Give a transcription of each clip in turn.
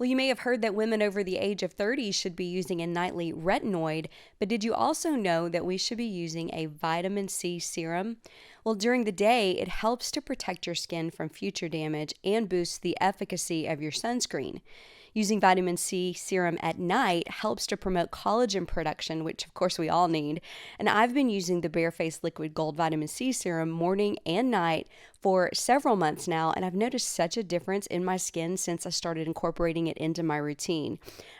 Well, you may have heard that women over the age of 30 should be using a nightly retinoid, but did you also know that we should be using a vitamin C serum? Well, during the day, it helps to protect your skin from future damage and boosts the efficacy of your sunscreen. Using vitamin C serum at night helps to promote collagen production, which of course we all need. And I've been using the BAREFACED Liquid Gold Vitamin C Serum morning and night for several months now, and I've noticed such a difference in my skin since I started incorporating it into my routine.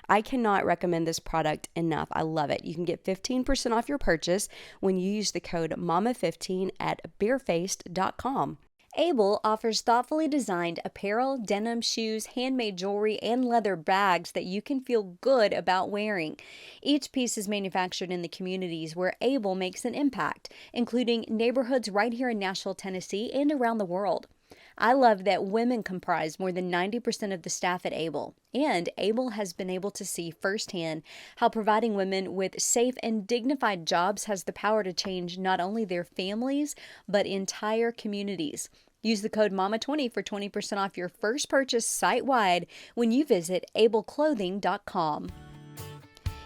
I cannot recommend this product enough. I love it. You can get 15% off your purchase when you use the code MOMMA15 at barefaced.com. Able offers thoughtfully designed apparel, denim, shoes, handmade jewelry, and leather bags that you can feel good about wearing. Each piece is manufactured in the communities where Able makes an impact, including neighborhoods right here in Nashville, Tennessee, and around the world. I love that women comprise more than 90% of the staff at Able, and Able has been able to see firsthand how providing women with safe and dignified jobs has the power to change not only their families, but entire communities. Use the code MOMMA20 for 20% off your first purchase site-wide when you visit ableclothing.com.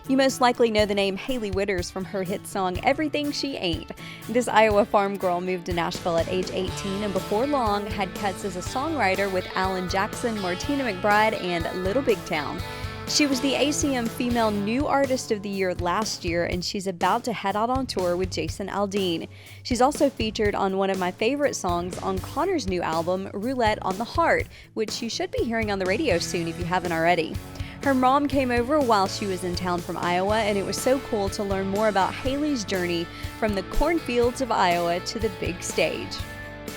You most likely know the name Hailey Whitters from her hit song, Everything She Ain't. This Iowa farm girl moved to Nashville at age 18 and before long had cuts as a songwriter with Alan Jackson, Martina McBride, and Little Big Town. She was the ACM Female New Artist of the Year last year, and she's about to head out on tour with Jason Aldean. She's also featured on one of my favorite songs on Connor's new album, Roulette on the Heart, which you should be hearing on the radio soon if you haven't already. Her mom came over while she was in town from Iowa, and it was so cool to learn more about Hailey's journey from the cornfields of Iowa to the big stage.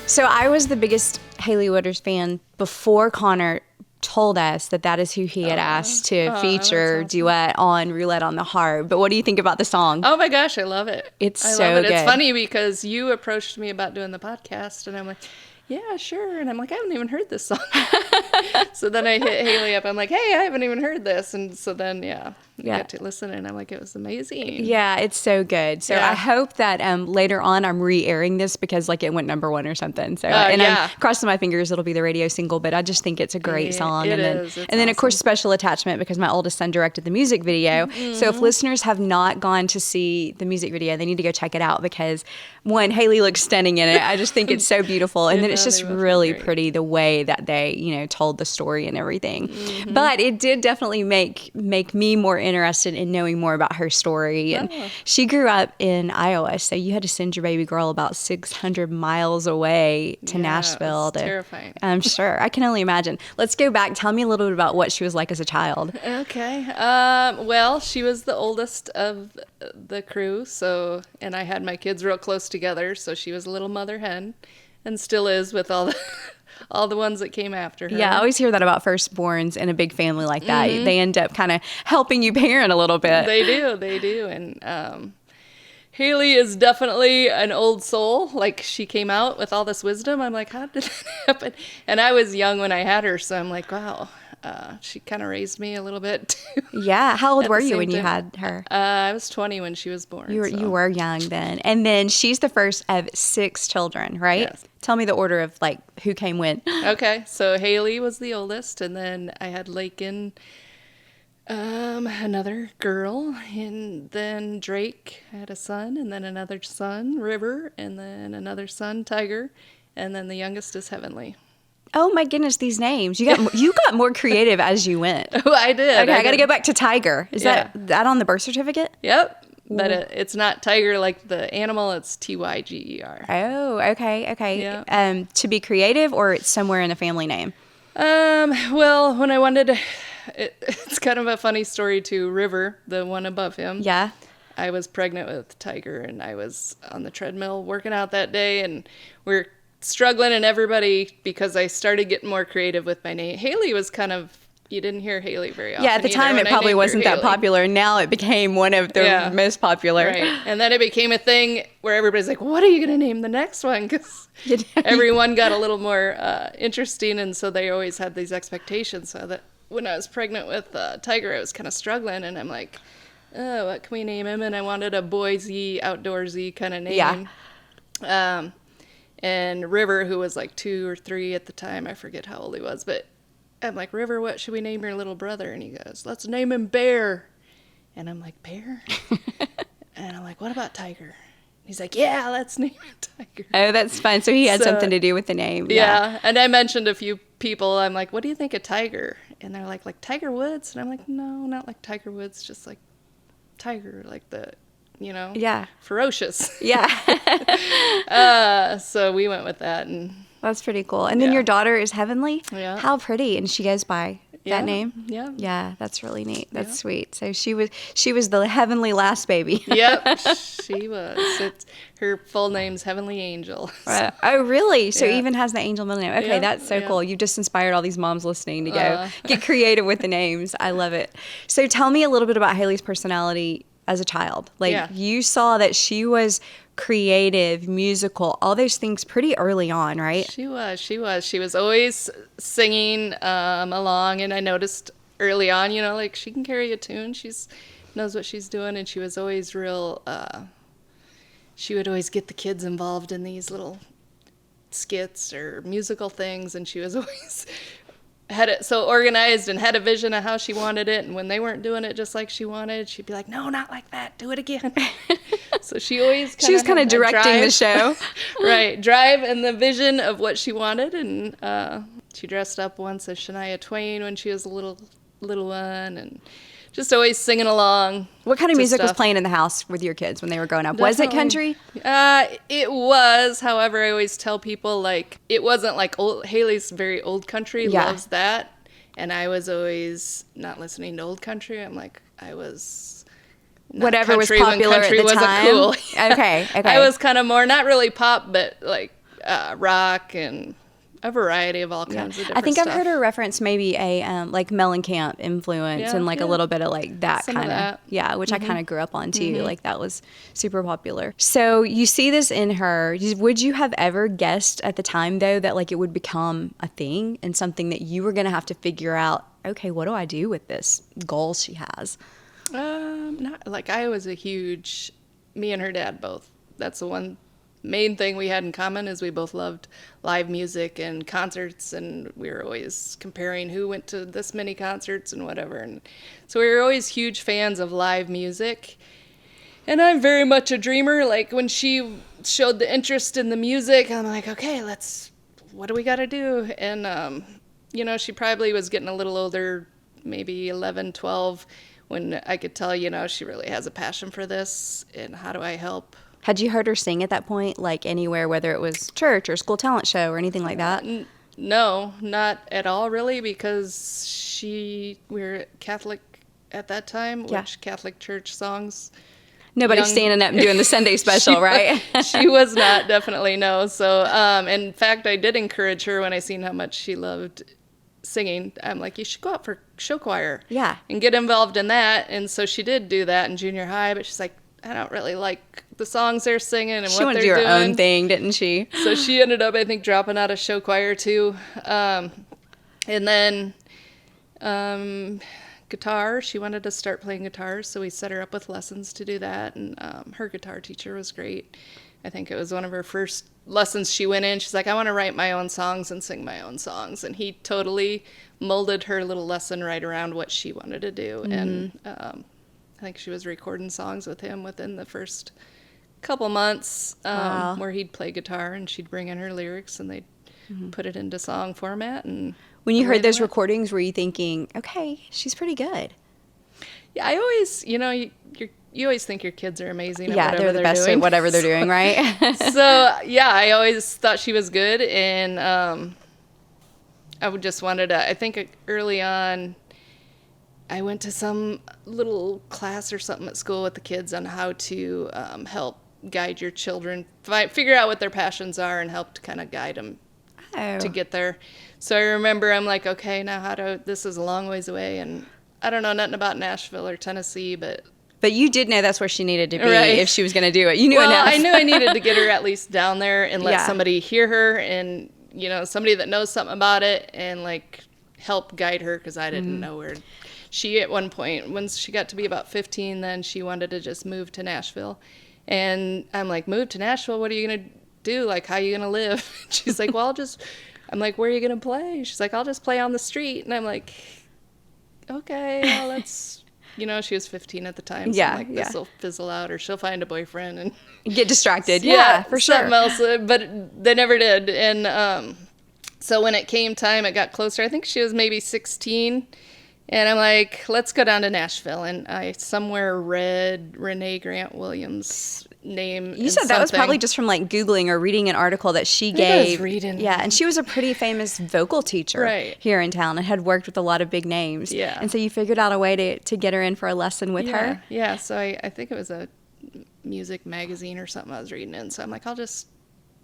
So I was the biggest Hailey Whitters fan before Connor told us that that is who he had asked to feature awesome. Duet on Roulette on the Heart. But what do you think about the song? Oh my gosh, I love it. I love it. It's funny because you approached me about doing the podcast, and I'm like, yeah, sure. And I'm like, I haven't even heard this song. So then I hit Hailey up. I'm like, hey, I haven't even heard this. And so then, I got to listen, and I'm like, it was amazing. Yeah, it's so good. So I hope that later on I'm re-airing this because like it went #1 or something. So I'm crossing my fingers it'll be the radio single, but I just think it's a great song. It and is. Then of course Special Attachment because my oldest son directed the music video. Mm-hmm. So if listeners have not gone to see the music video, they need to go check it out because one, Hailey looks stunning in it. I just think it's so beautiful. And then it's just really pretty the way that they, told the story and everything. Mm-hmm. But it did definitely make me more interested in knowing more about her story. And she grew up in Iowa, so you had to send your baby girl about 600 miles away to Nashville. Terrifying. I'm sure. I can only imagine. Let's go back. Tell me a little bit about what she was like as a child. Okay. Well, she was the oldest of the crew, and I had my kids real close together, so she was a little mother hen, and still is with all the ones that came after her. Yeah, I always hear that about firstborns in a big family like that. Mm-hmm. They end up kind of helping you parent a little bit. They do. And Hailey is definitely an old soul. Like, she came out with all this wisdom. I'm like, how did that happen? And I was young when I had her, so I'm like, wow. She kind of raised me a little bit, too. Yeah. How old were you when you had her? I was 20 when she was born. You were young then. And then she's the first of 6 children, right? Yes. Tell me the order of, who came when. Okay. So Hailey was the oldest, and then I had Lakin, another girl, and then Drake had a son, and then another son, River, and then another son, Tiger, and then the youngest is Heavenly. Oh my goodness, these names. You got more creative as you went. Oh, I did. Okay, I got to go back to Tiger. Is that on the birth certificate? Yep. But it's not Tiger like the animal, it's Tyger. Oh, okay. Yeah. To be creative, or it's somewhere in the family name? Well, when I wanted to, it's kind of a funny story too. River, the one above him. Yeah. I was pregnant with Tiger, and I was on the treadmill working out that day, and we're struggling, and everybody, because I started getting more creative with my name. Hailey was kind of, you didn't hear Hailey very often. Yeah, at the time it probably wasn't that popular. Now it became one of the most popular. Right. And then it became a thing where everybody's like, what are you going to name the next one? Because everyone got a little more interesting, and so they always had these expectations. So that when I was pregnant with Tiger, I was kind of struggling, and I'm like, oh, what can we name him? And I wanted a boysy, outdoorsy kind of name. Yeah. And River, who was like 2 or 3 at the time, I forget how old he was, but I'm like, River, what should we name your little brother? And he goes, let's name him Bear. And I'm like, Bear? And I'm like, what about Tiger? He's like, yeah, let's name him Tiger. Oh, that's fun. So he had something to do with the name. Yeah. And I mentioned a few people. I'm like, what do you think of Tiger? And they're like Tiger Woods? And I'm like, no, not like Tiger Woods, just like Tiger, like the, ferocious. Yeah. So we went with that. And that's pretty cool. And then your daughter is Heavenly? Yeah. How pretty. And she goes by that name? Yeah. Yeah, that's really neat. That's sweet. So she was the Heavenly last baby. Yep, she was. Her full name's Heavenly Angel. So. Oh, really? So even has the Angel middle name. Okay, that's so cool. You just inspired all these moms listening to go get creative with the names. I love it. So tell me a little bit about Hailey's personality as a child. Like you saw that she was creative, musical, all those things pretty early on, right? She was always singing along, and I noticed early on, like she can carry a tune. She's knows what she's doing, and she was always real. She would always get the kids involved in these little skits or musical things, and she was always had it so organized and had a vision of how she wanted it. And when they weren't doing it just like she wanted, she'd be like, no, not like that, do it again. So she always she was kind of directing the show. Right, drive and the vision of what she wanted. And she dressed up once as Shania Twain when she was a little one, and just always singing along. What kind of music was playing in the house with your kids when they were growing up? Definitely. Was it country? It was. However, I always tell people, like, it wasn't like old. Haley's very old country, loves that. And I was always not listening to old country. I'm like, I was whatever was popular at the time. Cool. Okay. I was kind of more, not really pop, but like rock and a variety of all kinds of different I think stuff. I've heard her reference maybe a like Mellencamp influence and like a little bit of like that kind of which I kind of grew up on too. Like that was super popular. So you see this in her. Would you have ever guessed at the time though that like it would become a thing and something that you were going to have to figure out, okay, what do I do with this goal she has? Not like I was me and her dad both. That's the one main thing we had in common is we both loved live music and concerts, and we were always comparing who went to this many concerts and whatever. And so we were always huge fans of live music. And I'm very much a dreamer. Like when she showed the interest in the music, I'm like, okay, what do we got to do? And, she probably was getting a little older, maybe 11, 12, when I could tell, she really has a passion for this. And how do I help? Had you heard her sing at that point, like anywhere, whether it was church or school talent show or anything like that? No, not at all, really, because we were Catholic at that time, which Catholic church songs. Nobody's standing up and doing the Sunday special, right? She was not, definitely no. So, in fact, I did encourage her when I seen how much she loved singing. I'm like, you should go out for show choir. Yeah. And get involved in that. And so she did do that in junior high, but she's like, I don't really like the songs they're singing and what they're doing. She wanted to do her own thing, didn't she? So she ended up, I think, dropping out of show choir too. And then guitar, she wanted to start playing guitar, so we set her up with lessons to do that. And her guitar teacher was great. I think it was one of her first lessons she went in. She's like, I want to write my own songs and sing my own songs. And he totally molded her little lesson right around what she wanted to do. Mm-hmm. And I think she was recording songs with him within the first couple months where he'd play guitar and she'd bring in her lyrics and they'd put it into song format. And when you heard those recordings, were you thinking, okay, she's pretty good? Yeah, I always, you always think your kids are amazing at whatever they're the best at whatever they're doing, right? So, yeah, I always thought she was good. And I just wanted to, I think early on, I went to some little class or something at school with the kids on how to help guide your children, figure out what their passions are and help to kind of guide them to get there. So I remember I'm like, okay, now this is a long ways away, and I don't know nothing about Nashville or Tennessee, but you did know that's where she needed to be if she was going to do it. You knew enough. I knew I needed to get her at least down there and let somebody hear her and, somebody that knows something about it and like help guide her, because I didn't know where. She, at one point, when she got to be about 15, then she wanted to just move to Nashville. And I'm like, move to Nashville? What are you going to do? Like, how are you going to live? She's like, well, I'll just I'm like, where are you going to play? She's like, I'll just play on the street. And I'm like, okay, well, that's, she was 15 at the time. So I'm like, this will fizzle out, or she'll find a boyfriend and get distracted. Yeah, for sure. Something else. But they never did. And so when it came time, it got closer. I think she was maybe 16. And I'm like, let's go down to Nashville. And I somewhere read Renee Grant Williams' name. You said that was probably just from like Googling or reading an article that she gave. I was reading. Yeah, and she was a pretty famous vocal teacher here in town and had worked with a lot of big names. Yeah. And so you figured out a way to get her in for a lesson with her? Yeah, so I think it was a music magazine or something I was reading in. So I'm like, I'll just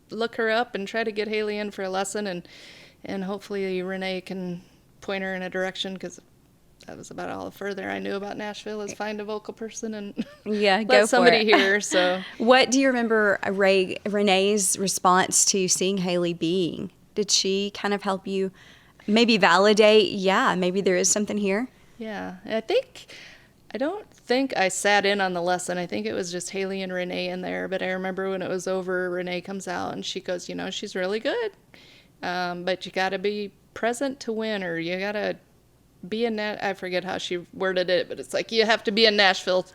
look her up and try to get Hailey in for a lesson. And hopefully Renee can point her in a direction, because that was about all further I knew about Nashville, is find a vocal person and let somebody hear. So, what do you remember Renee's response to seeing Hailey being? Did she kind of help you maybe validate? Yeah, maybe there is something here. Yeah, I don't think I sat in on the lesson. I think it was just Hailey and Renee in there. But I remember when it was over, Renee comes out and she goes, she's really good, but you got to be present to win, or you got to be in that. I forget how she worded it, but it's like you have to be in Nashville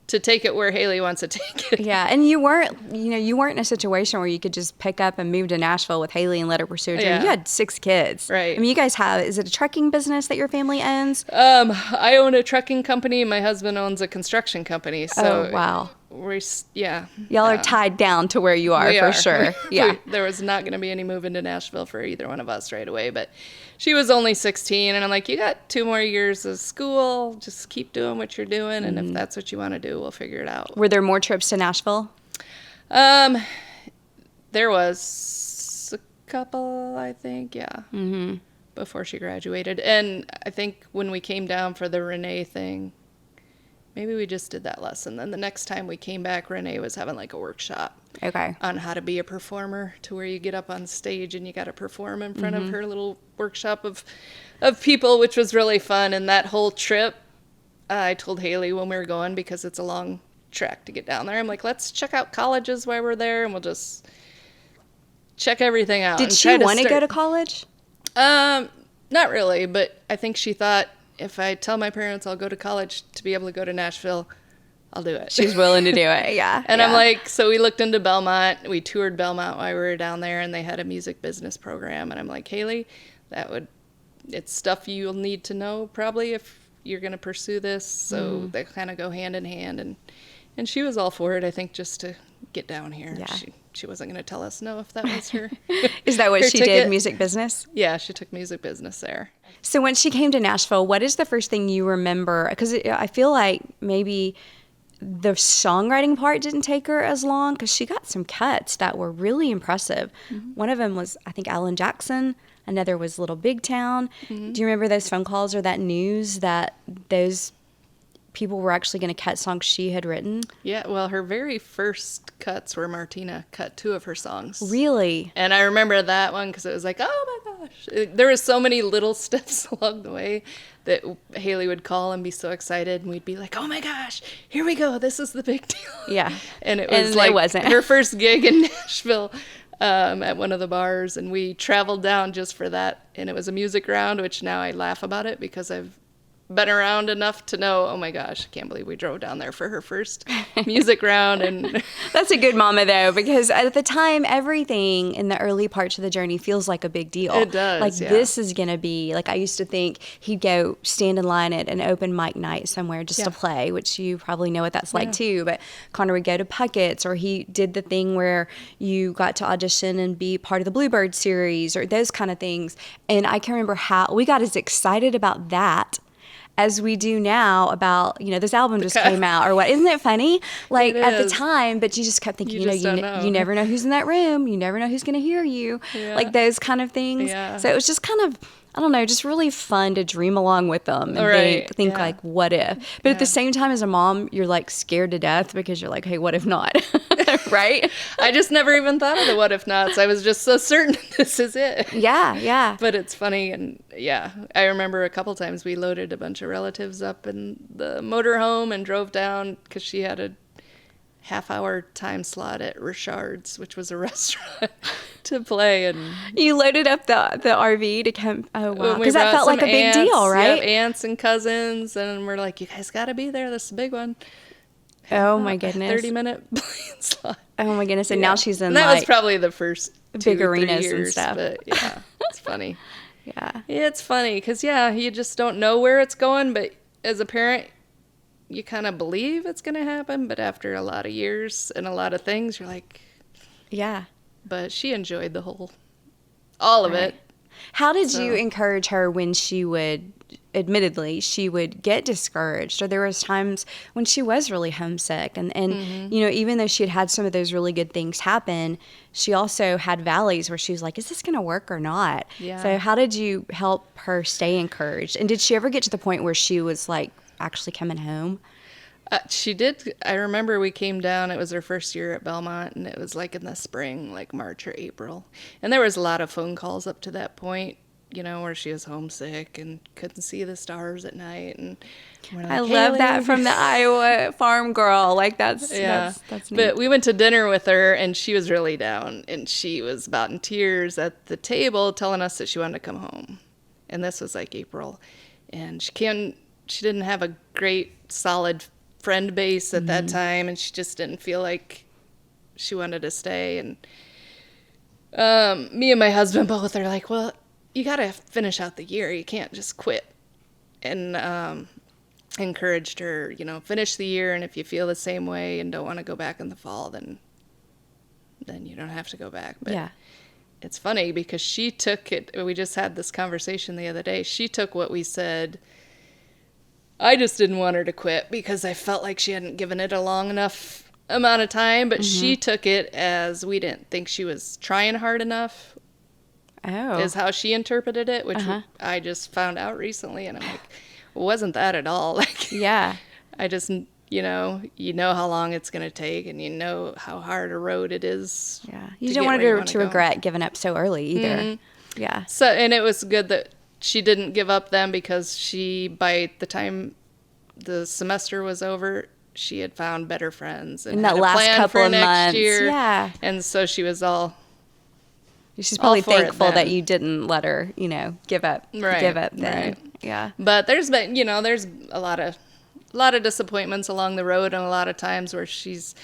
to take it where Hailey wants to take it. Yeah, and you weren't in a situation where you could just pick up and move to Nashville with Hailey and let her pursue her dream. You had 6 kids. Right. I mean, you guys is it a trucking business that your family owns? I own a trucking company. My husband owns a construction company. So wow. Y'all are tied down to where you are, for sure. Yeah. There was not going to be any moving to Nashville for either one of us right away, but she was only 16, and I'm like, you got 2 more years of school. Just keep doing what you're doing, and if that's what you want to do, we'll figure it out. Were there more trips to Nashville? There was a couple, I think, before she graduated. And I think when we came down for the Renee thing, maybe we just did that lesson. Then the next time we came back, Renee was having like a workshop on how to be a performer, to where you get up on stage and you got to perform in front of her little workshop of people, which was really fun. And that whole trip, I told Hailey when we were going, because it's a long trek to get down there, I'm like, let's check out colleges while we're there, and we'll just check everything out. Did she want to go to college? Not really, but I think she thought, if I tell my parents I'll go to college to be able to go to Nashville, I'll do it. She's willing to do it, yeah. And I'm like, so we looked into Belmont. We toured Belmont while we were down there, and they had a music business program. And I'm like, Hailey, it's stuff you'll need to know probably if you're going to pursue this. So they kind of go hand in hand. And she was all for it, I think, just to get down here. Yeah. She wasn't going to tell us no if that was her. Is that what she did, music business? Yeah, she took music business there. So when she came to Nashville, what is the first thing you remember? Because I feel like maybe the songwriting part didn't take her as long, because she got some cuts that were really impressive. One of them was, I think, Alan Jackson. Another was Little Big Town. Do you remember those phone calls or that news that those people were actually going to cut songs she had written? Yeah, well, her very first cuts were Martina cut 2 of her songs. Really? And I remember that one because it was like, oh my gosh. There were so many little steps along the way that Hailey would call and be so excited, and we'd be like, oh my gosh, here we go. This is the big deal. Yeah. And it was like her first gig in Nashville at one of the bars, and we traveled down just for that. And it was a music round, which now I laugh about it because I've been around enough to know, oh my gosh, I can't believe we drove down there for her first music round. And that's a good mama, though, because at the time, everything in the early parts of the journey feels like a big deal. It does. Like, this is going to be, like, I used to think he'd go stand in line at an open mic night somewhere just to play, which you probably know what that's like too. But Connor would go to Puckett's, or he did the thing where you got to audition and be part of the Bluebird series, or those kind of things. And I can remember how we got as excited about that as we do now about, this album just came out, or what. Isn't it funny? Like, at the time, but you just kept thinking, you never know who's in that room. You never know who's going to hear you. Yeah. Like, those kind of things. Yeah. So it was just kind of, I don't know, just really fun to dream along with them and think like, what if? But at the same time, as a mom, you're like scared to death because you're like, hey, what if not? Right? I just never even thought of the what if nots. I was just so certain this is it. Yeah, yeah. But it's funny, and I remember a couple times we loaded a bunch of relatives up in the motorhome and drove down because she had a half-hour time slot at Richard's, which was a restaurant. to play. And you loaded up the RV to come. Oh, wow. we Because that brought felt like a some big aunts, deal, right? Yep, aunts and cousins. And we're like, you guys got to be there. This is a big one. Oh, my goodness. 30-minute playing slot. Oh, my goodness. And now she's in, and that like, was probably the first big 2 or 3 arenas years, and stuff. But yeah, it's funny. Yeah. It's funny because, you just don't know where it's going. But as a parent, you kind of believe it's going to happen. But after a lot of years and a lot of things, you're like, yeah. But she enjoyed all of it. How did you encourage her when she would, admittedly, she would get discouraged, or there was times when she was really homesick, and you know, even though she had had some of those really good things happen, she also had valleys where she was like, is this going to work or not? Yeah. So how did you help her stay encouraged? And did she ever get to the point where she was like actually coming home? She did. I remember we came down. It was her first year at Belmont, and it was like in the spring, like March or April. And there was a lot of phone calls up to that point, you know, where she was homesick and couldn't see the stars at night. And we're like, I love that from the Iowa farm girl. Like that's neat. But we went to dinner with her, and she was really down, and she was about in tears at the table, telling us that she wanted to come home. And this was like April, and she didn't have a great solid friend base at that time, and she just didn't feel like she wanted to stay. And me and my husband both are like, well, you got to finish out the year. You can't just quit. And encouraged her, you know, finish the year, and if you feel the same way and don't want to go back in the fall, then you don't have to go back. But it's funny because she took it. We just had this conversation the other day. She took what we said. I just didn't want her to quit because I felt like she hadn't given it a long enough amount of time, but she took it as we didn't think she was trying hard enough. Oh. Is how she interpreted it, which I just found out recently, and I'm like, it wasn't that at all. Like, I just, you know how long it's going to take, and you know how hard a road it is. Yeah. You don't want her to regret giving up so early either. Yeah. So, and it was good that she didn't give up then, because by the time the semester was over, she had found better friends and that had a last plan couple for of next months. year. Yeah. And so she was all. She's probably thankful that you you didn't let her, you know, give up. Right. Give up then. Right. Yeah. But there's been, there's a lot of disappointments along the road, and a lot of times where sees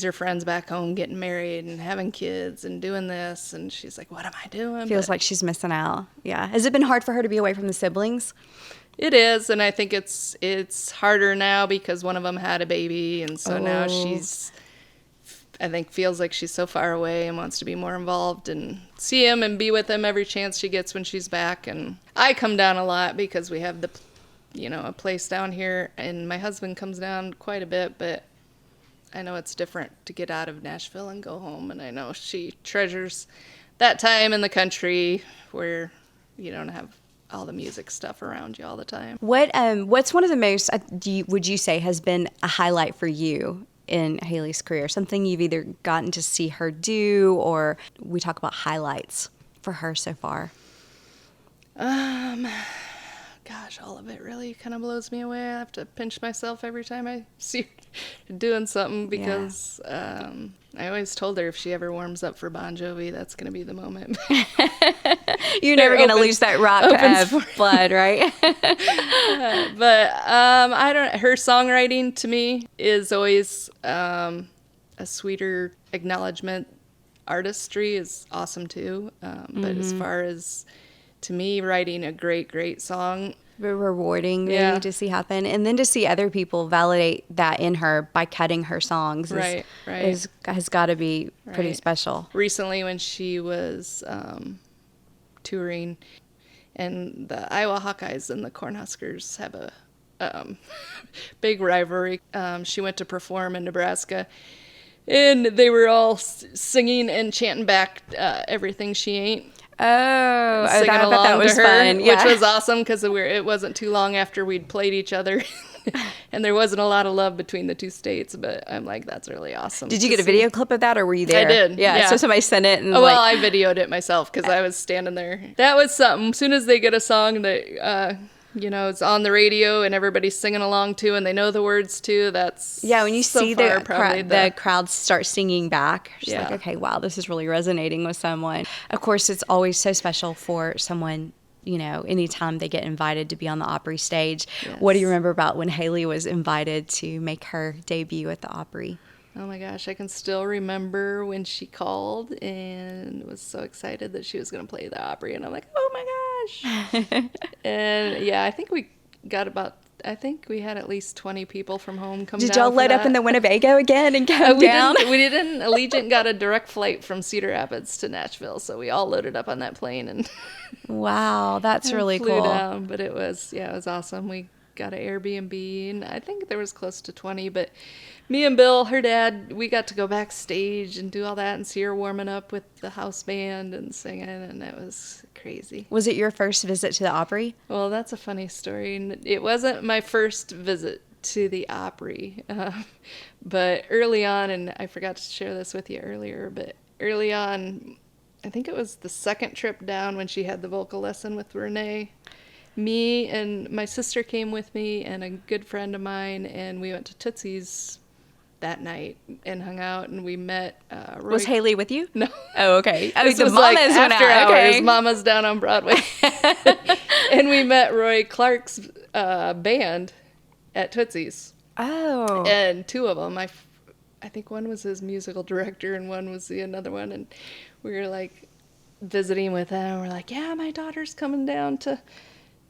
her friends back home getting married and having kids and doing this, and she's like, what am I doing? Feels like she's missing out. Yeah. Has it been hard for her to be away from the siblings? It is, and I think it's harder now because one of them had a baby, and so now I think feels like she's so far away and wants to be more involved and see him and be with him every chance she gets when she's back. And I come down a lot because we have a place down here, and my husband comes down quite a bit, but I know it's different to get out of Nashville and go home, and I know she treasures that time in the country where you don't have all the music stuff around you all the time. What's one of the most, would you say, has been a highlight for you in Hailey's career? Something you've either gotten to see her do, or we talk about highlights for her so far? Gosh, all of it really kind of blows me away. I have to pinch myself every time I see her doing something because I always told her if she ever warms up for Bon Jovi, that's going to be the moment. You're never going to lose that rock blood, right? But her songwriting to me is always a sweeter acknowledgement. Artistry is awesome too. But as far as, to me, writing a great song. Very rewarding maybe to see happen. And then to see other people validate that in her by cutting her songs has got to be pretty special. Recently when she was touring, and the Iowa Hawkeyes and the Cornhuskers have a big rivalry. She went to perform in Nebraska, and they were all singing and chanting back Everything She Ain't. I thought that was fun. Yeah. Which was awesome because it wasn't too long after we'd played each other, and there wasn't a lot of love between the two states. But I'm like, that's really awesome. Did you get a video clip of that, or were you there? I did. Yeah. So somebody sent it, and well, I videoed it myself because I was standing there. That was something. As soon as they get a song that you know, it's on the radio and everybody's singing along too, and they know the words too. That's when you so see far the crowd start singing back, you're just Yeah. like, okay, wow, this is really resonating with someone. Of course, it's always so special for someone, you know, anytime they get invited to be on the Opry stage. Yes. What do you remember about when Hailey was invited to make her debut at the Opry? Oh my gosh, I can still remember when she called and was so excited that she was going to play the Opry. And I'm like, oh my gosh. And yeah, I think we had at least 20 people from home come down. Did y'all load up in the Winnebago again and come down? We didn't. Allegiant got a direct flight from Cedar Rapids to Nashville. So we all loaded up on that plane and Wow, that's really flew cool. down. But it was awesome. We got an Airbnb and I think there was close to 20, but me and Bill, her dad, we got to go backstage and do all that and see her warming up with the house band and singing, and it was crazy. Was it your first visit to the Opry? Well, that's a funny story. It wasn't my first visit to the Opry, but early on, and I forgot to share this with you earlier, but early on, I think it was the second trip down when she had the vocal lesson with Renee. Me and my sister came with me and a good friend of mine, and we went to Tootsie's that night and hung out, and we met Roy. Was Hailey with you? No. Oh, okay. I mean, This the was mamas like went after out. hours. Okay. Mama's down on Broadway. And we met Roy Clark's band at Tootsie's. Oh. And two of them, I think one was his musical director and one was another one. And we were like visiting with them. We're like, yeah, my daughter's coming down to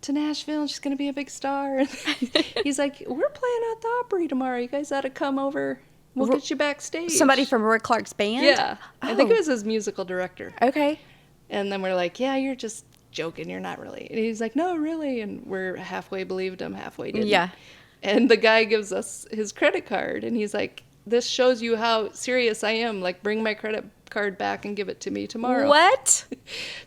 Nashville and she's going to be a big star. And he's like, we're playing at the Opry tomorrow. You guys ought to come over. We'll get you backstage. Somebody from Roy Clark's band? Yeah. I think Oh. it was his musical director. Okay. And then we're like, yeah, you're just joking. You're not really. And he's like, no, really. And we're halfway believed him, halfway didn't. Yeah. And the guy gives us his credit card. And he's like, this shows you how serious I am. Like, bring my credit card back and give it to me tomorrow. What?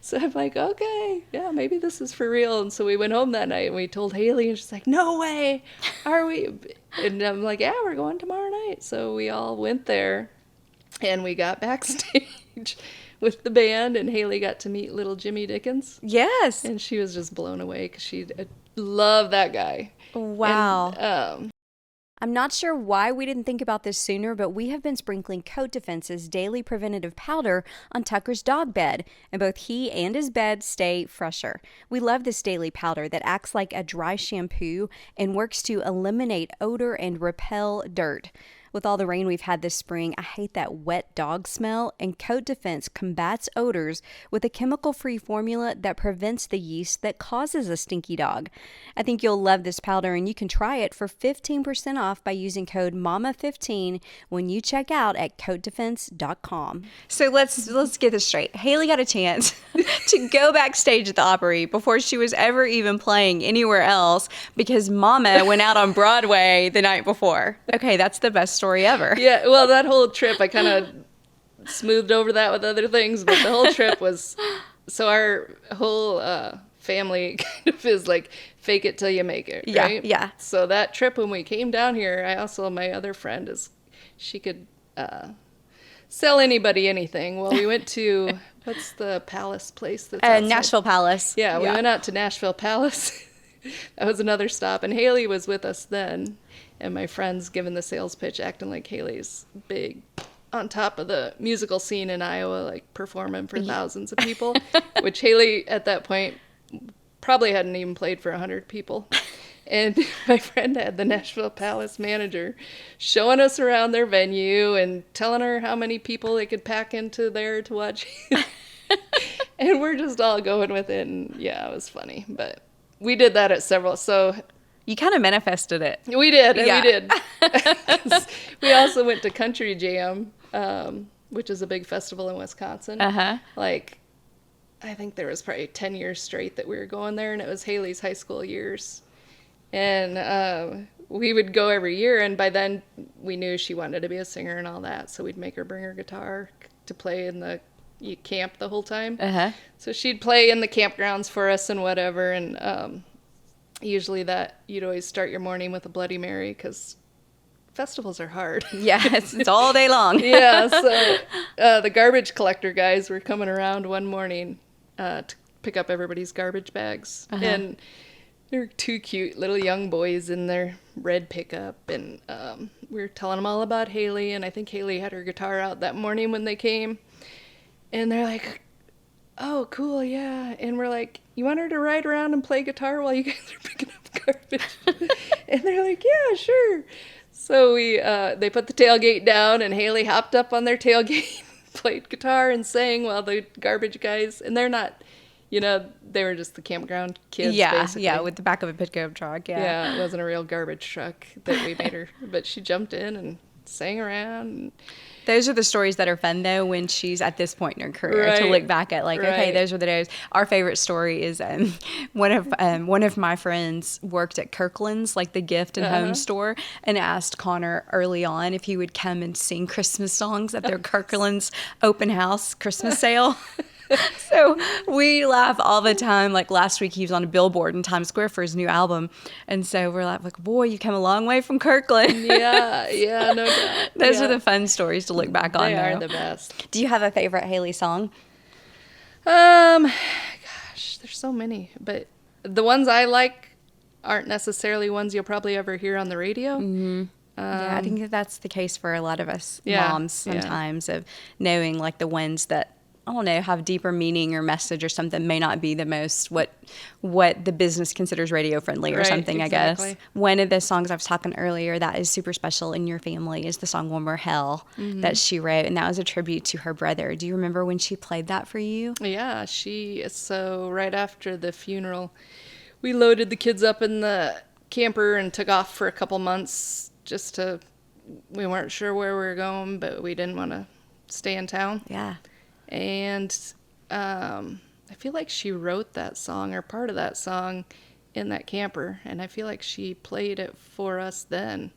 So I'm like, okay, yeah, maybe this is for real. And so we went home that night and we told Hailey, and she's like, no way, are we? And I'm like, yeah, we're going tomorrow night. So we all went there and we got backstage with the band, and Hailey got to meet little Jimmy Dickens. Yes. And she was just blown away because she loved that guy. Wow. And, I'm not sure why we didn't think about this sooner, but we have been sprinkling Coat Defense's daily preventative powder on Tucker's dog bed, and both he and his bed stay fresher. We love this daily powder that acts like a dry shampoo and works to eliminate odor and repel dirt. With all the rain we've had this spring, I hate that wet dog smell, and Coat Defense combats odors with a chemical-free formula that prevents the yeast that causes a stinky dog. I think you'll love this powder, and you can try it for 15% off by using code MOMMA15 when you check out at coatdefense.com. So let's get this straight. Hailey got a chance to go backstage at the Opry before she was ever even playing anywhere else because Momma went out on Broadway the night before. Okay, that's the best story ever. yeah, well, that whole trip, I kind of smoothed over that with other things, but the whole trip was, so our whole family kind of is like fake it till you make it, right? Yeah. So that trip when we came down here, my other friend she could sell anybody anything. Well, we went to, what's the Palace place that's outside? Nashville Palace. Yeah, we went out to Nashville Palace. That was another stop, and Hailey was with us then, and my friend's giving the sales pitch, acting like Hailey's big, on top of the musical scene in Iowa, like performing for thousands of people, which Hailey at that point probably hadn't even played for 100 people. And my friend had the Nashville Palace manager showing us around their venue and telling her how many people they could pack into there to watch. And we're just all going with it, and yeah, it was funny, but we did that at several, so You kind of manifested it. we did, and Yeah. we did. We also went to Country Jam, which is a big festival in Wisconsin. Uh-huh. Like, I think there was probably 10 years straight that we were going there, and it was Hailey's high school years. And we would go every year, and by then we knew she wanted to be a singer and all that, so we'd make her bring her guitar to play in the camp the whole time. Uh-huh. So she'd play in the campgrounds for us and whatever, and usually that you'd always start your morning with a Bloody Mary because festivals are hard. Yes, it's all day long. Yeah, so the garbage collector guys were coming around one morning to pick up everybody's garbage bags. Uh-huh. And They're two cute little young boys in their red pickup, and we were telling them all about Hailey, and I think Hailey had her guitar out that morning when they came, and they're like, oh, cool, yeah, and we're like, you want her to ride around and play guitar while you guys are picking up garbage? And they're like, yeah, sure. So they put the tailgate down, and Hailey hopped up on their tailgate, played guitar and sang while the garbage guys, and they're not, they were just the campground kids, basically. Yeah, with the back of a pickup truck, yeah. Yeah, it wasn't a real garbage truck that we made her, but she jumped in and sang around. Those are the stories that are fun, though, when she's at this point in her career, right. to look back at, like, okay, those are the days. Our favorite story is one of my friends worked at Kirkland's, like the gift and home store, and asked Connor early on if he would come and sing Christmas songs at their Kirkland's open house Christmas sale. So we laugh all the time. Like last week, he was on a billboard in Times Square for his new album. And so we're like, boy, you come a long way from Kirkland. Yeah, no doubt. Those are the fun stories to look back on. They are the best. Do you have a favorite Hailey song? Gosh, there's so many. But the ones I like aren't necessarily ones you'll probably ever hear on the radio. Mm-hmm. Yeah, I think that's the case for a lot of us moms sometimes, of knowing like the ones that, I don't know, have deeper meaning or message or something, may not be the most what the business considers radio friendly or something, exactly. I guess. One of the songs I was talking earlier that is super special in your family is the song One More Hell that she wrote, and that was a tribute to her brother. Do you remember when she played that for you? Yeah, so right after the funeral, we loaded the kids up in the camper and took off for a couple months we weren't sure where we were going, but we didn't want to stay in town. Yeah. And I feel like she wrote that song or part of that song in that camper. And I feel like she played it for us then.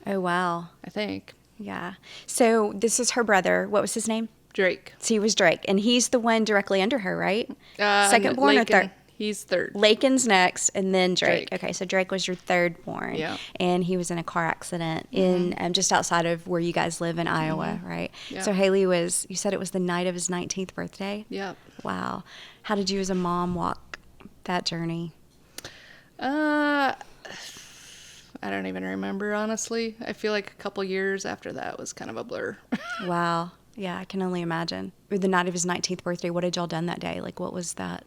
Oh, wow. I think. Yeah. So this is her brother. What was his name? Drake. So he was Drake. And he's the one directly under her, right? Second born or third? He's third. Lakin's next, and then Drake. Okay, so Drake was your third born. Yeah. And he was in a car accident in just outside of where you guys live in Iowa, right? Yeah. So Hailey you said it was the night of his 19th birthday? Yeah. Wow. How did you as a mom walk that journey? I don't even remember, honestly. I feel like a couple years after that was kind of a blur. Wow. Yeah, I can only imagine. The night of his 19th birthday, what had y'all done that day? Like, what was that?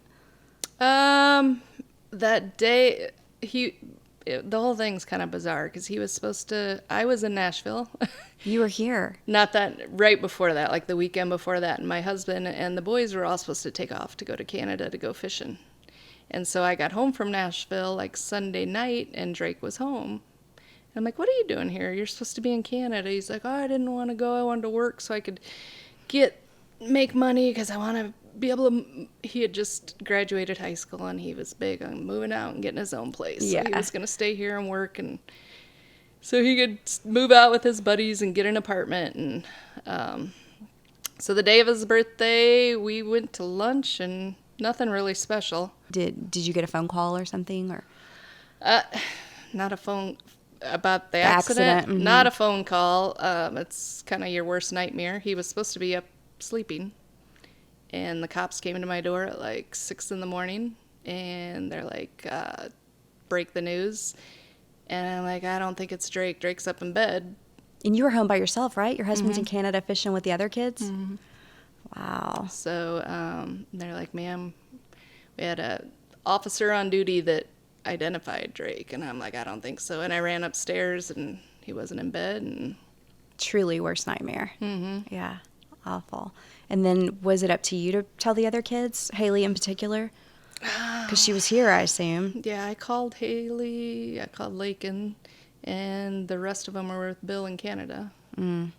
That day, the whole thing's kind of bizarre because he was supposed to, I was in Nashville. You were here. Not that, right before that, like the weekend before that. And my husband and the boys were all supposed to take off to go to Canada to go fishing. And so I got home from Nashville like Sunday night and Drake was home. And I'm like, what are you doing here? You're supposed to be in Canada. He's like, oh, I didn't want to go. I wanted to work so I could make money because I want to be able to. He had just graduated high school and he was big on moving out and getting his own place. Yeah. So he was going to stay here and work, and so he could move out with his buddies and get an apartment. And so the day of his birthday, we went to lunch and nothing really special. Did you get a phone call or something, or? Not a phone about the accident. Mm-hmm. Not a phone call. It's kind of your worst nightmare. He was supposed to be up sleeping. And the cops came into my door at like 6 a.m. and they're like, break the news. And I'm like, I don't think it's Drake. Drake's up in bed. And you were home by yourself, right? Your husband's in Canada fishing with the other kids? Mm-hmm. Wow. So they're like, ma'am, we had a officer on duty that identified Drake. And I'm like, I don't think so. And I ran upstairs and he wasn't in bed. And truly worst nightmare. Mm-hmm. Yeah. Awful. And then was it up to you to tell the other kids, Hailey in particular? Because she was here, I assume. Yeah, I called Hailey, I called Lakin, and the rest of them were with Bill in Canada. I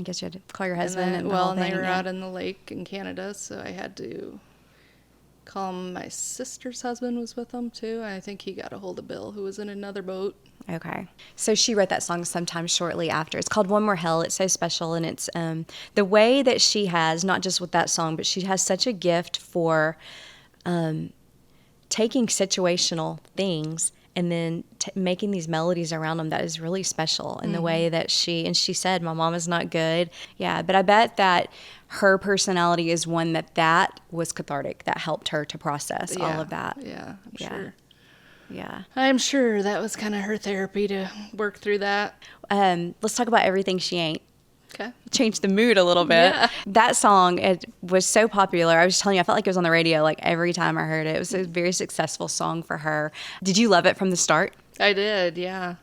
guess you had to call your husband. And they were out in the lake in Canada, so I had to call my sister's husband was with them too. I think he got a hold of Bill, who was in another boat. Okay. So she wrote that song sometime shortly after. It's called One More Hell. It's so special, and it's the way that she has, not just with that song, but she has such a gift for taking situational things and then making these melodies around them that is really special in the way that she said, my mom is not good. Yeah, but I bet that her personality is one that was cathartic, that helped her to process all of that. Yeah, I'm sure. Yeah. I'm sure that was kind of her therapy to work through that. Let's talk about Everything She Ain't. Okay. Change the mood a little bit. Yeah. That song, it was so popular. I was just telling you, I felt like it was on the radio like every time I heard it. It was a very successful song for her. Did you love it from the start? I did, yeah.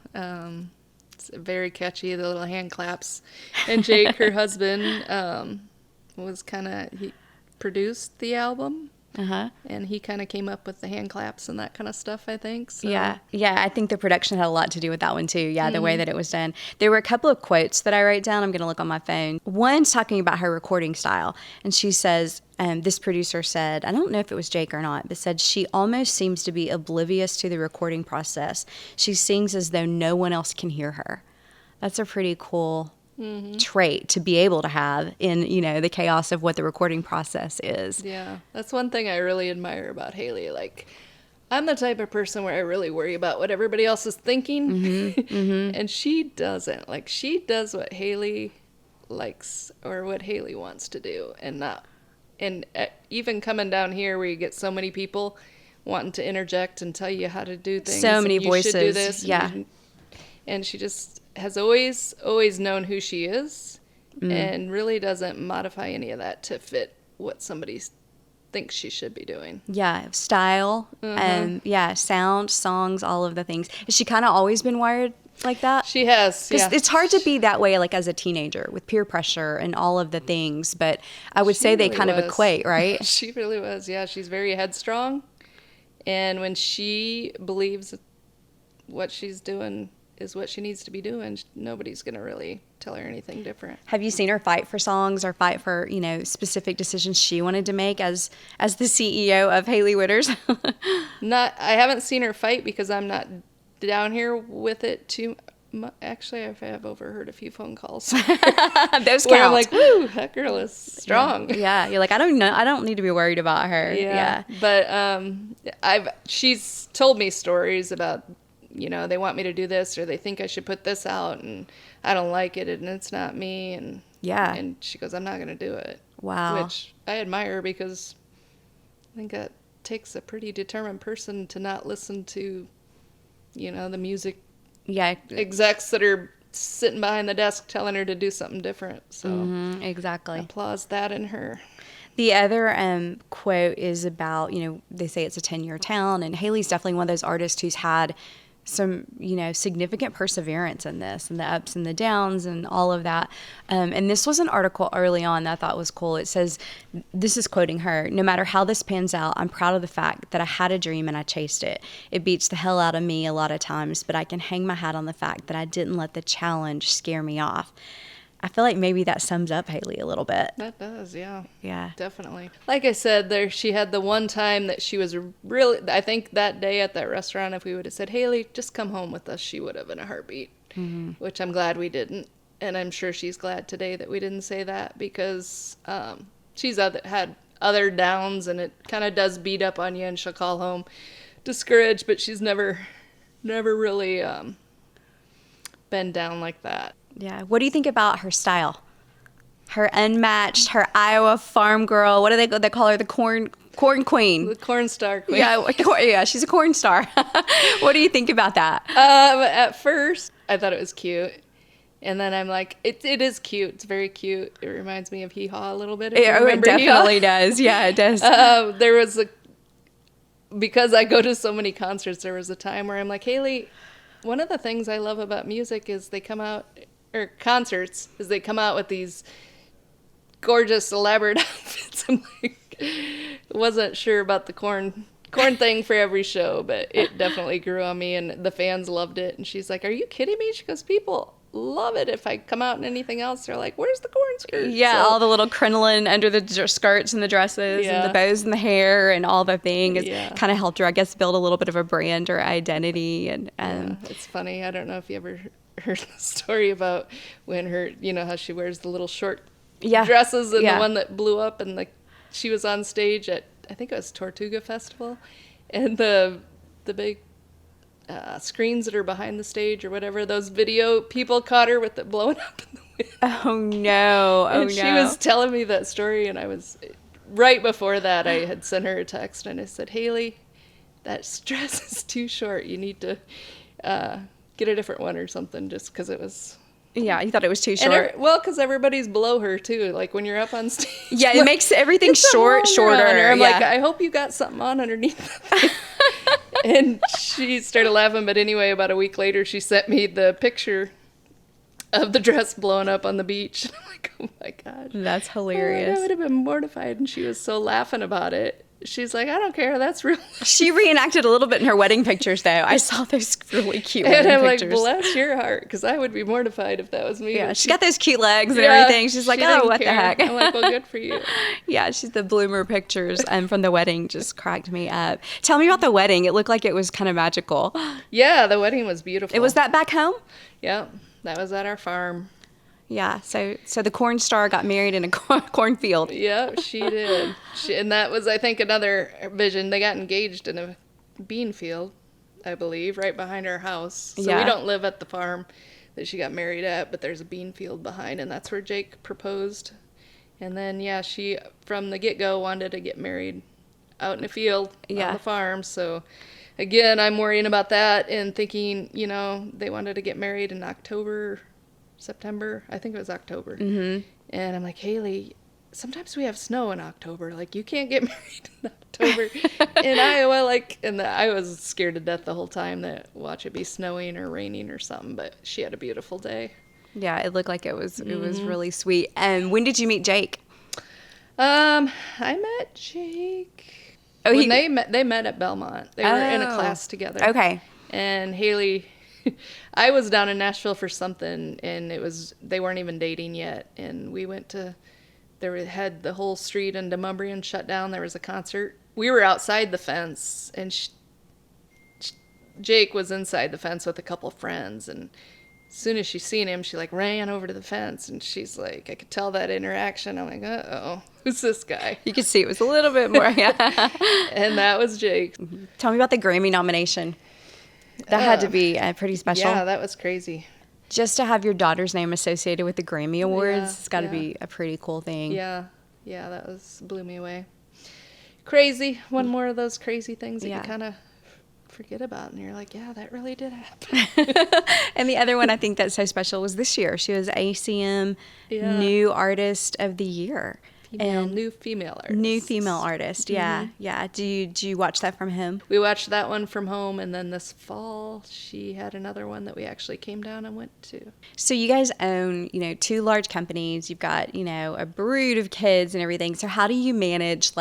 It's very catchy, the little hand claps. And Jake, her husband, he produced the album. And he kind of came up with the hand claps and that kind of stuff, I think. So. Yeah, I think the production had a lot to do with that one too. Yeah, the way that it was done. There were a couple of quotes that I wrote down. I'm going to look on my phone. One's talking about her recording style. And she says, this producer said, I don't know if it was Jake or not, but said she almost seems to be oblivious to the recording process. She sings as though no one else can hear her. That's a pretty cool trait to be able to have in, the chaos of what the recording process is. Yeah, that's one thing I really admire about Hailey. Like, I'm the type of person where I really worry about what everybody else is thinking, and she doesn't. Like, she does what Hailey likes or what Hailey wants to do, and even coming down here where you get so many people wanting to interject and tell you how to do things. So many voices. Should do this, yeah. And she just has always known who she is and really doesn't modify any of that to fit what somebody thinks she should be doing. Yeah, style, sound, songs, all of the things. Has she kind of always been wired like that? She has, yeah. It's hard to be that way, like as a teenager with peer pressure and all of the things, but I would say they kind of equate, right? She really was, yeah. She's very headstrong, and when she believes what she's doing is what she needs to be doing, nobody's going to really tell her anything different. Have you seen her fight for songs or fight for, specific decisions she wanted to make as the CEO of Hailey Whitters? I haven't seen her fight because I'm not down here with it too much. Actually, I have overheard a few phone calls. Those where count. I'm like, woo, that girl is strong. Yeah, you're like, I don't need to be worried about her. Yeah. But she's told me stories about, they want me to do this or they think I should put this out and I don't like it and it's not me. And and she goes, I'm not going to do it. Wow. Which I admire because I think that takes a pretty determined person to not listen to, the music execs that are sitting behind the desk telling her to do something different. So exactly. Applause that in her. The other quote is about, they say it's a 10-year town, and Hailey's definitely one of those artists who's had some, significant perseverance in this and the ups and the downs and all of that. And this was an article early on that I thought was cool. It says, this is quoting her, no matter how this pans out, I'm proud of the fact that I had a dream and I chased it. It beats the hell out of me a lot of times, but I can hang my hat on the fact that I didn't let the challenge scare me off. I feel like maybe that sums up Hailey a little bit. That does, yeah. Yeah. Definitely. Like I said, she had the one time that she was really, I think that day at that restaurant, if we would have said, Hailey, just come home with us, she would have in a heartbeat, which I'm glad we didn't. And I'm sure she's glad today that we didn't say that because she's had other downs and it kind of does beat up on you and she'll call home discouraged, but she's never really been down like that. Yeah. What do you think about her style? Her unmatched, her Iowa farm girl. What do they call her? The corn queen. The corn star queen. Yeah, she's a corn star. What do you think about that? At first, I thought it was cute. And then I'm like, it is cute. It's very cute. It reminds me of Hee Haw a little bit. It definitely does. Yeah, it does. There was because I go to so many concerts, there was a time where I'm like, Hailey, one of the things I love about music is concerts is they come out with these gorgeous, elaborate outfits. I'm like, wasn't sure about the corn thing for every show, but it definitely grew on me, and the fans loved it. And she's like, "Are you kidding me?" She goes, "People love it. If I come out in anything else, they're like, where's the corn skirt?" Yeah, all the little crinoline under the skirts and the dresses and the bows in the hair and all the things. Kind of helped her, I guess, build a little bit of a brand or identity. And it's funny. I don't know if you ever heard the story about when her, how she wears the little short dresses and the one that blew up, and she was on stage at, I think it was Tortuga Festival, and the big screens that are behind the stage or whatever, those video people caught her with it blowing up in the wind. Oh no. And she was telling me that story, and I was right before that I had sent her a text and I said, Hailey, that dress is too short. You need to get a different one or something, just because it was... Yeah, you thought it was too short. Because everybody's below her, too. Like, when you're up on stage. Yeah, it makes everything shorter. I'm like, I hope you got something on underneath. And she started laughing. But anyway, about a week later, she sent me the picture of the dress blowing up on the beach. I'm like, oh, my God. That's hilarious. I would have been mortified. And she was so laughing about it. She's like, I don't care. That's real. She reenacted a little bit in her wedding pictures, though. I saw those really cute wedding pictures. And I'm pictures. like, bless your heart, because I would be mortified if that was me. Yeah, she's got those cute legs and everything. She's like, oh, what the heck? I'm like, well, good for you. Yeah, she's the bloomer pictures from the wedding just cracked me up. Tell me about the wedding. It looked like it was kind of magical. Yeah, the wedding was beautiful. Was that back home? Yeah, that was at our farm. Yeah, so the corn star got married in a cornfield. Yeah, she did. And that was, I think, another vision. They got engaged in a bean field, I believe, right behind our house. So we don't live at the farm that she got married at, but there's a bean field behind, and that's where Jake proposed. And then, yeah, she, from the get-go, wanted to get married out in a field on the farm. So, again, I'm worrying about that and thinking, they wanted to get married in September, I think it was October. Mm-hmm. And I'm like, Hailey, sometimes we have snow in October. Like, you can't get married in October in Iowa. And I was scared to death the whole time that watch it be snowing or raining or something. But she had a beautiful day. Yeah, it looked like it was really sweet. And when did you meet Jake? I met Jake. Oh, they met at Belmont. They were in a class together. Okay. And Hailey, I was down in Nashville for something, and they weren't even dating yet. And we went to, had the whole street in Demumbrian shut down. There was a concert. We were outside the fence, and Jake was inside the fence with a couple of friends. And as soon as she seen him, she ran over to the fence, and she's like, I could tell that interaction. I'm like, uh-oh, who's this guy? You could see it was a little bit more. And that was Jake. Tell me about the Grammy nomination. That had to be pretty special. Yeah, that was crazy. Just to have your daughter's name associated with the Grammy Awards, it's got to be a pretty cool thing. Yeah, that blew me away. Crazy. One more of those crazy things that you kind of forget about, and you're like, yeah, that really did happen. And the other one I think that's so special was this year. She was ACM New Artist of the Year. New female artist. Yeah, yeah. Do you watch that from home? We watched that one from home, and then this fall she had another one that we actually came down and went to. So you guys own, 2 large companies. You've got, a brood of kids and everything. So how do you manage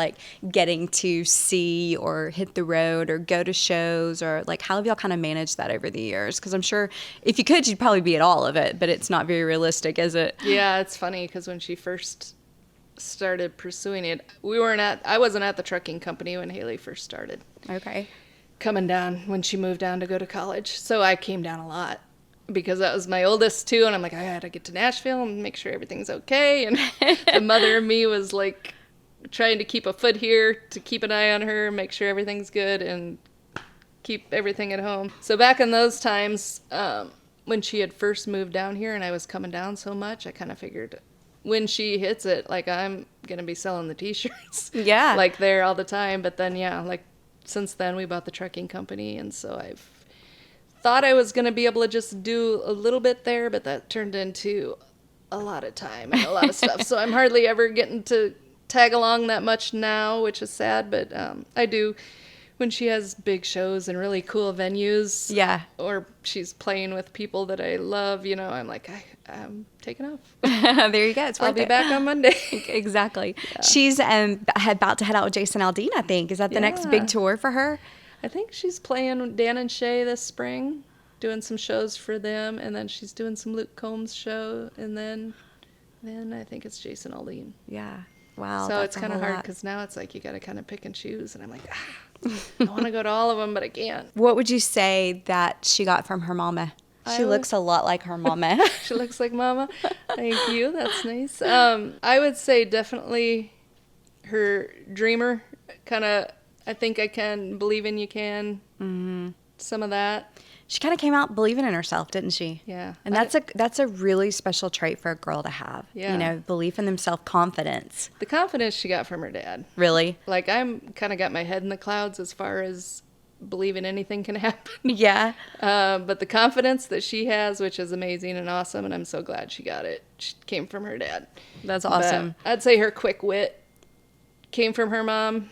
getting to see or hit the road or go to shows, or how have y'all kind of managed that over the years? Because I'm sure if you could, you'd probably be at all of it, but it's not very realistic, is it? Yeah, it's funny because when she first started pursuing it, I wasn't at the trucking company when Hailey first started. Okay. Coming down when she moved down to go to college. So I came down a lot because that was my oldest too, and I'm like, I gotta get to Nashville and make sure everything's okay. And the mother of me was trying to keep a foot here to keep an eye on her, make sure everything's good, and keep everything at home. So back in those times, when she had first moved down here and I was coming down so much, I kind of figured, when she hits it, I'm going to be selling the t-shirts. Yeah. There all the time. But then, since then we bought the trucking company. And so I've thought I was going to be able to just do a little bit there, but that turned into a lot of time and a lot of stuff. So I'm hardly ever getting to tag along that much now, which is sad. But I do when she has big shows and really cool venues. Yeah. Or she's playing with people that I love, I'm like, I'm taking off. There you go. I'll be back on Monday. Exactly. Yeah. She's about to head out with Jason Aldean, I think. Is that the next big tour for her? I think she's playing Dan and Shay this spring, doing some shows for them, and then she's doing some Luke Combs show, and then I think it's Jason Aldean. Yeah. Wow. So it's kind of hard because now it's you got to kind of pick and choose, and I'm like, I want to go to all of them, but I can't. What would you say that she got from her mama? She looks a lot like her mama. She looks like Mama. Thank you. That's nice. I would say definitely her dreamer. Kind of, I think I can, believe in you can. Mm-hmm. Some of that. She kind of came out believing in herself, didn't she? Yeah. And that's a really special trait for a girl to have. Yeah. Belief in themselves, confidence. The confidence she got from her dad. Really? I'm kind of got my head in the clouds as far as believing anything can happen. Yeah. But the confidence that she has, which is amazing and awesome, and I'm so glad she got it. She came from her dad. That's awesome. But I'd say her quick wit came from her mom.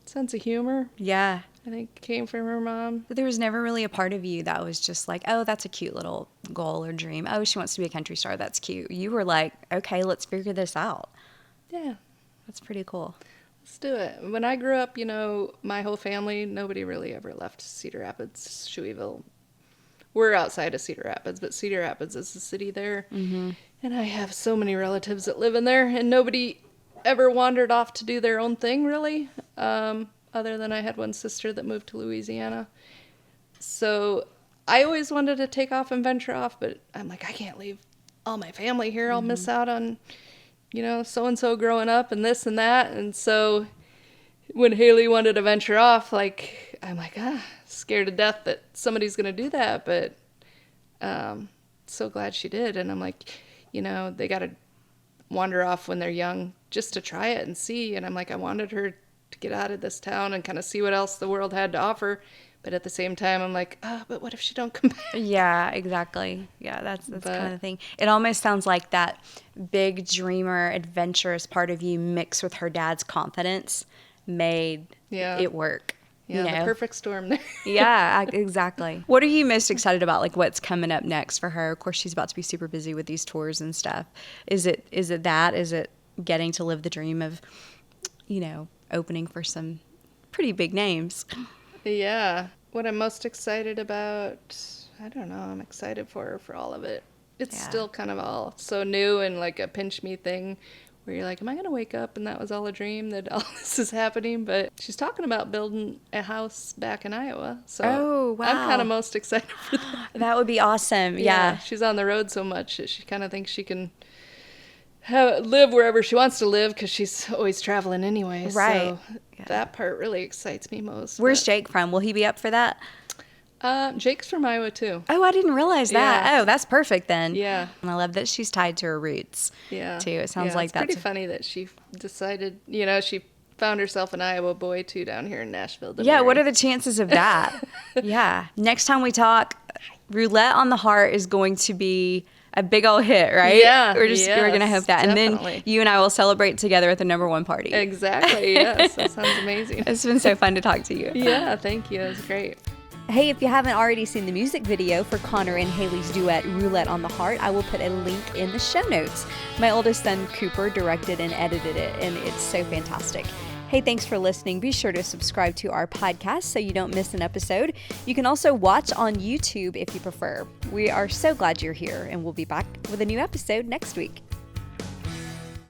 Sense of humor, Yeah. I think, came from her mom. But there was never really a part of you that was just like, oh, that's a cute little goal or dream. Oh, she wants to be a country star. That's cute. You were like, okay, let's figure this out. Yeah. That's pretty cool. Let's do it. When I grew up, my whole family, nobody really ever left Cedar Rapids, Shueyville. We're outside of Cedar Rapids, but Cedar Rapids is the city there. Mm-hmm. And I have so many relatives that live in there, and nobody ever wandered off to do their own thing, really, other than I had one sister that moved to Louisiana. So I always wanted to take off and venture off, but I'm like, I can't leave all my family here. I'll miss out on so-and-so growing up and this and that. And so when Hailey wanted to venture off, I'm like, scared to death that somebody's going to do that. But so glad she did. And I'm like, they got to wander off when they're young just to try it and see. And I'm like, I wanted her to get out of this town and kind of see what else the world had to offer. But at the same time, I'm like, but what if she don't come back? Yeah, exactly. Yeah, that's kind of the thing. It almost sounds like that big dreamer, adventurous part of you mixed with her dad's confidence made it work. Yeah, the perfect storm there. Yeah, exactly. What are you most excited about, like what's coming up next for her? Of course, she's about to be super busy with these tours and stuff. Is it that? Is it getting to live the dream of, opening for some pretty big names? Yeah. What I'm most excited about, I don't know. I'm excited for all of it. It's still kind of all so new and like a pinch me thing where you're like, am I going to wake up and that was all a dream that all this is happening? But she's talking about building a house back in Iowa. So I'm kind of most excited for that. That would be awesome. Yeah. She's on the road so much that she kind of thinks she can live wherever she wants to live because she's always traveling anyway. Right. So that part really excites me most. Where's Jake from? Will he be up for that? Jake's from Iowa too. Oh, I didn't realize that. Yeah. Oh, that's perfect then. Yeah. And I love that she's tied to her roots. Yeah. Too. It sounds like that's pretty funny that she decided, she found herself an Iowa boy too down here in Nashville. Yeah. What are the chances of that? Yeah. Next time we talk, Roulette on the Heart is going to be a big old hit, right? Yeah. We're going to hope that. Definitely. And then you and I will celebrate together at the #1 party. Exactly. Yes. That sounds amazing. It's been so fun to talk to you. Yeah. Thank you. It was great. Hey, if you haven't already seen the music video for Connor and Hailey's duet, Roulette on the Heart, I will put a link in the show notes. My oldest son, Cooper, directed and edited it, and it's so fantastic. Hey, thanks for listening. Be sure to subscribe to our podcast so you don't miss an episode. You can also watch on YouTube if you prefer. We are so glad you're here, and we'll be back with a new episode next week.